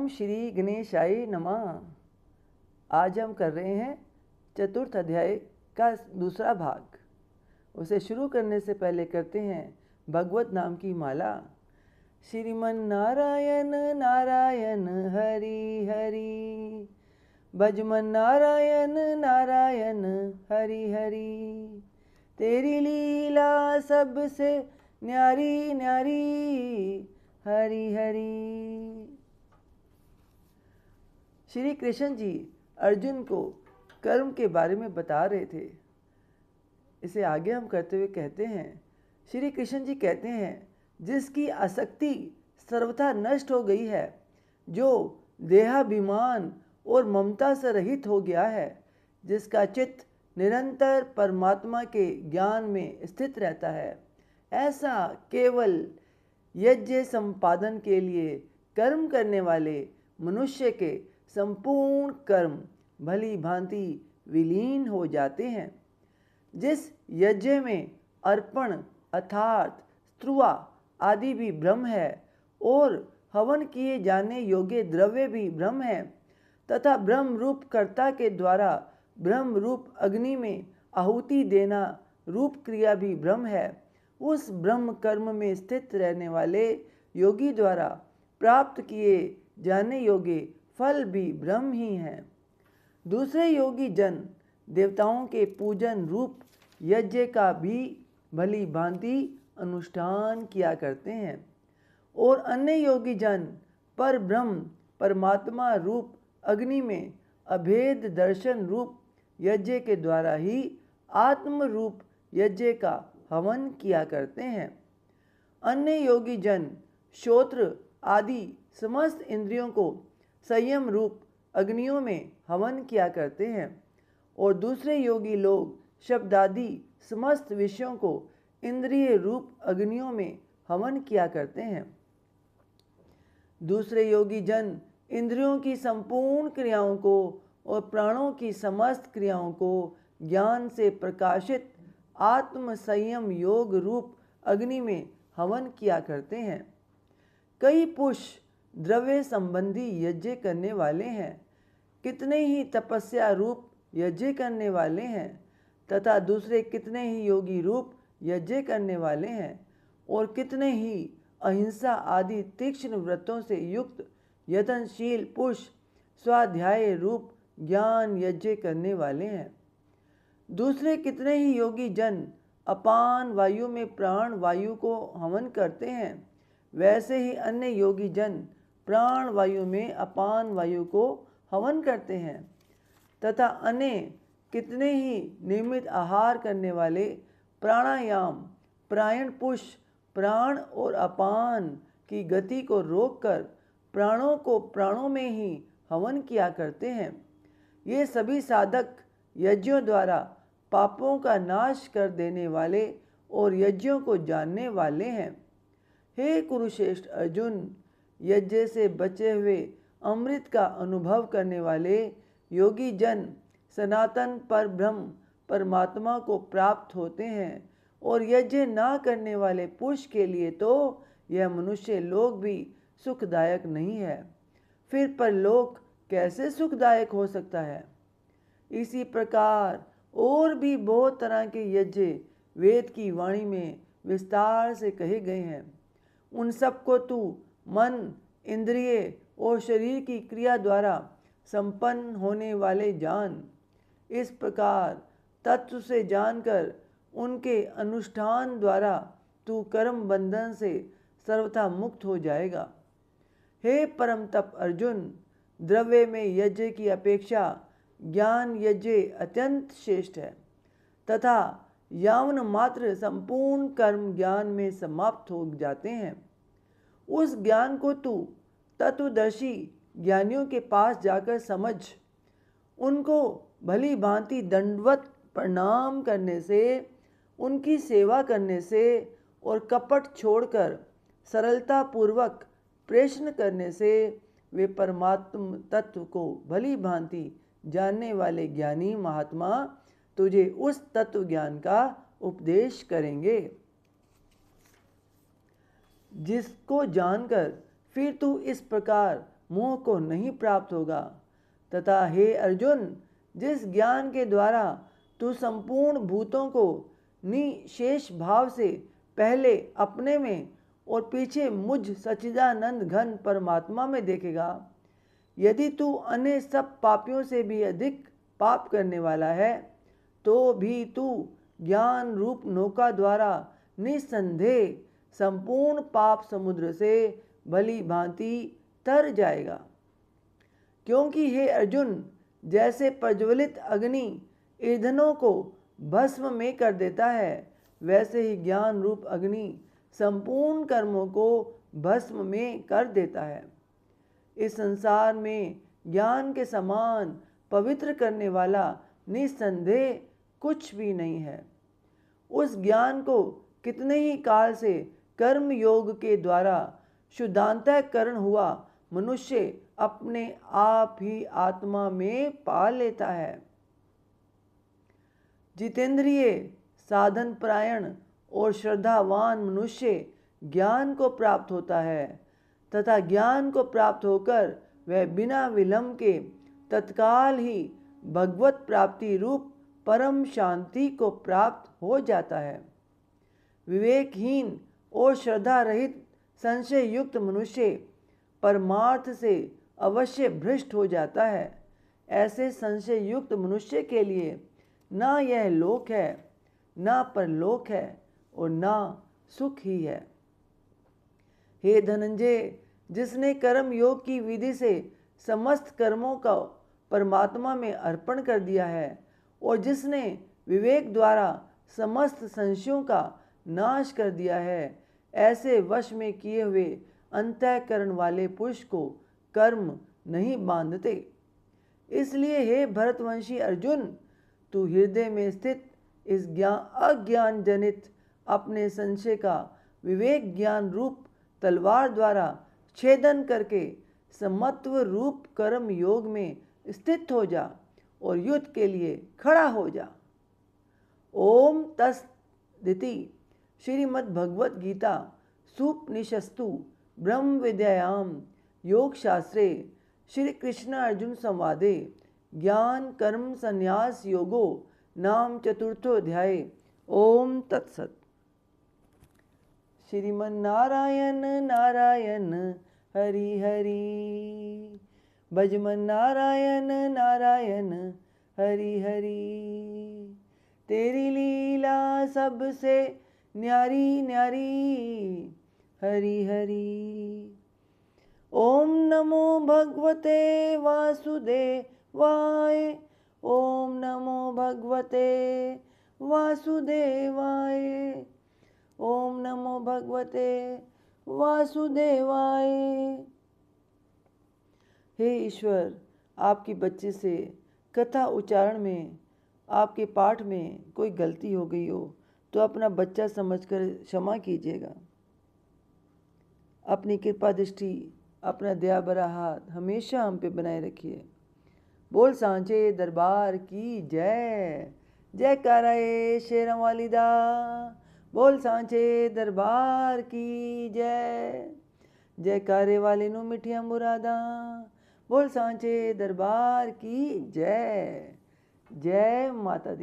ओम श्री गणेशाय नमः। आज हम कर रहे हैं चतुर्थ अध्याय का दूसरा भाग। उसे शुरू करने से पहले करते हैं भगवत नाम की माला। श्रीमन नारायण नारायण हरि हरि, भजमन नारायण नारायण हरि हरि। तेरी लीला सबसे न्यारी न्यारी, हरि हरि। श्री कृष्ण जी अर्जुन को कर्म के बारे में बता रहे थे। इसे आगे हम करते हुए कहते हैं, श्री कृष्ण जी कहते हैं, जिसकी आसक्ति सर्वथा नष्ट हो गई है, जो देहाभिमान और ममता से रहित हो गया है, जिसका चित्त निरंतर परमात्मा के ज्ञान में स्थित रहता है, ऐसा केवल यज्ञ संपादन के लिए कर्म करने वाले मनुष्य के संपूर्ण कर्म भली भांति विलीन हो जाते हैं। जिस यज्ञ में अर्पण अर्थात स्त्रुआ आदि भी ब्रह्म है और हवन किए जाने योग्य द्रव्य भी ब्रह्म है तथा ब्रह्म रूप कर्ता के द्वारा ब्रह्म रूप अग्नि में आहुति देना रूप क्रिया भी ब्रह्म है, उस ब्रह्म कर्म में स्थित रहने वाले योगी द्वारा प्राप्त किए जाने योग्य फल भी ब्रह्म ही हैं। दूसरे योगी जन देवताओं के पूजन रूप यज्ञ का भी भली भांति अनुष्ठान किया करते हैं और अन्य योगी जन पर ब्रह्म परमात्मा रूप अग्नि में अभेद दर्शन रूप यज्ञ के द्वारा ही आत्म रूप यज्ञ का हवन किया करते हैं। अन्य योगी जन श्रोत्र आदि समस्त इंद्रियों को संयम रूप अग्नियों में हवन किया करते हैं और दूसरे योगी लोग शब्दादि समस्त विषयों को इंद्रिय रूप अग्नियों में हवन किया करते हैं। दूसरे योगी जन इंद्रियों की संपूर्ण क्रियाओं को और प्राणों की समस्त क्रियाओं को ज्ञान से प्रकाशित आत्म संयम योग रूप अग्नि में हवन किया करते हैं। कई पुरुष द्रव्य संबंधी यज्ञ करने वाले हैं, कितने ही तपस्या रूप यज्ञ करने वाले हैं तथा दूसरे कितने ही योगी रूप यज्ञ करने वाले हैं और कितने ही अहिंसा आदि तीक्ष्ण व्रतों से युक्त यत्नशील पुरुष स्वाध्याय रूप ज्ञान यज्ञ करने वाले हैं। दूसरे कितने ही योगी जन अपान वायु में प्राण वायु को हवन करते हैं, वैसे ही अन्य योगी जन प्राण वायु में अपान वायु को हवन करते हैं तथा अन्य कितने ही नियमित आहार करने वाले प्राणायाम प्रायण पुरुष प्राण और अपान की गति को रोककर प्राणों को प्राणों में ही हवन किया करते हैं। ये सभी साधक यज्ञों द्वारा पापों का नाश कर देने वाले और यज्ञों को जानने वाले हैं। हे कुरुश्रेष्ठ अर्जुन, यज्ञ से बचे हुए अमृत का अनुभव करने वाले योगी जन सनातन पर ब्रह्म परमात्मा को प्राप्त होते हैं और यज्ञ ना करने वाले पुरुष के लिए तो यह मनुष्य लोक भी सुखदायक नहीं है, फिर परलोक कैसे सुखदायक हो सकता है। इसी प्रकार और भी बहुत तरह के यज्ञ वेद की वाणी में विस्तार से कहे गए हैं। उन सबको तू मन इंद्रिय और शरीर की क्रिया द्वारा संपन्न होने वाले जान। इस प्रकार तत्व से जानकर उनके अनुष्ठान द्वारा तू कर्म बंधन से सर्वथा मुक्त हो जाएगा। हे परम तप अर्जुन, द्रव्य में यज्ञ की अपेक्षा ज्ञान यज्ञ अत्यंत श्रेष्ठ है तथा यावन मात्र संपूर्ण कर्म ज्ञान में समाप्त हो जाते हैं। उस ज्ञान को तू तत्वदर्शी ज्ञानियों के पास जाकर समझ। उनको भली भांति दंडवत प्रणाम करने से, उनकी सेवा करने से और कपट छोड़कर सरलता पूर्वक प्रश्न करने से वे परमात्म तत्व को भली भांति जानने वाले ज्ञानी महात्मा तुझे उस तत्व ज्ञान का उपदेश करेंगे, जिसको जानकर फिर तू इस प्रकार मोह को नहीं प्राप्त होगा। तथा हे अर्जुन, जिस ज्ञान के द्वारा तू संपूर्ण भूतों को निशेष भाव से पहले अपने में और पीछे मुझ सच्चिदानंद घन परमात्मा में देखेगा, यदि तू अन्य सब पापियों से भी अधिक पाप करने वाला है तो भी तू ज्ञान रूप नौका द्वारा निसंदेह संपूर्ण पाप समुद्र से भली भांति तर जाएगा। क्योंकि हे अर्जुन, जैसे प्रज्वलित अग्नि ईंधनों को भस्म में कर देता है, वैसे ही ज्ञान रूप अग्नि संपूर्ण कर्मों को भस्म में कर देता है। इस संसार में ज्ञान के समान पवित्र करने वाला निसंदेह कुछ भी नहीं है। उस ज्ञान को कितने ही काल से कर्म योग के द्वारा शुद्धांतःकरण हुआ मनुष्य अपने आप ही आत्मा में पा लेता है। जितेंद्रिय, साधन परायण और श्रद्धावान मनुष्य ज्ञान को प्राप्त होता है तथा ज्ञान को प्राप्त होकर वह बिना विलंब के तत्काल ही भगवत प्राप्ति रूप परम शांति को प्राप्त हो जाता है। विवेकहीन और श्रद्धा रहित संशय युक्त मनुष्य परमार्थ से अवश्य भ्रष्ट हो जाता है। ऐसे संशय युक्त मनुष्य के लिए ना यह लोक है, ना परलोक है और ना सुख ही है। हे धनंजय, जिसने कर्म योग की विधि से समस्त कर्मों का परमात्मा में अर्पण कर दिया है और जिसने विवेक द्वारा समस्त संशयों का नाश कर दिया है, ऐसे वश में किए हुए अंतःकरण वाले पुरुष को कर्म नहीं बांधते। इसलिए हे भरतवंशी अर्जुन, तू हृदय में स्थित इस अज्ञान जनित अपने संशय का विवेक ज्ञान रूप तलवार द्वारा छेदन करके समत्व रूप कर्म योग में स्थित हो जा और युद्ध के लिए खड़ा हो जा। ओम तत्सदिति। श्रीमद् भगवत गीता सुपनिषस्तु ब्रह्म विद्यायाम योग शास्त्रे श्री कृष्ण अर्जुन संवादे ज्ञान कर्म संन्यास योगो नाम चतुर्थोऽध्याय। ओम तत्सत। श्रीमन्नारायण नारायण हरि हरि, भजमन नारायण नारायण हरि हरि। तेरी लीला सबसे न्यारी न्यारी हरि हरि। ओम नमो भगवते वासुदेवाय। ओम नमो भगवते वासुदेवाय। ओम नमो भगवते वासुदेवाय। हे ईश्वर, आपकी बच्चे से कथा उच्चारण में, आपके पाठ में कोई गलती हो गई हो तो अपना बच्चा समझकर क्षमा कीजिएगा। अपनी कृपा दृष्टि, अपना दया भरा हाथ हमेशा हम पे बनाए रखिए। बोल सांचे दरबार की जय। जयकारा शेरां वाली दा। बोल सांचे दरबार की जय। जयकारे वाले नू मिठियां मुरादा। बोल सांचे दरबार की जय। जय माता दी।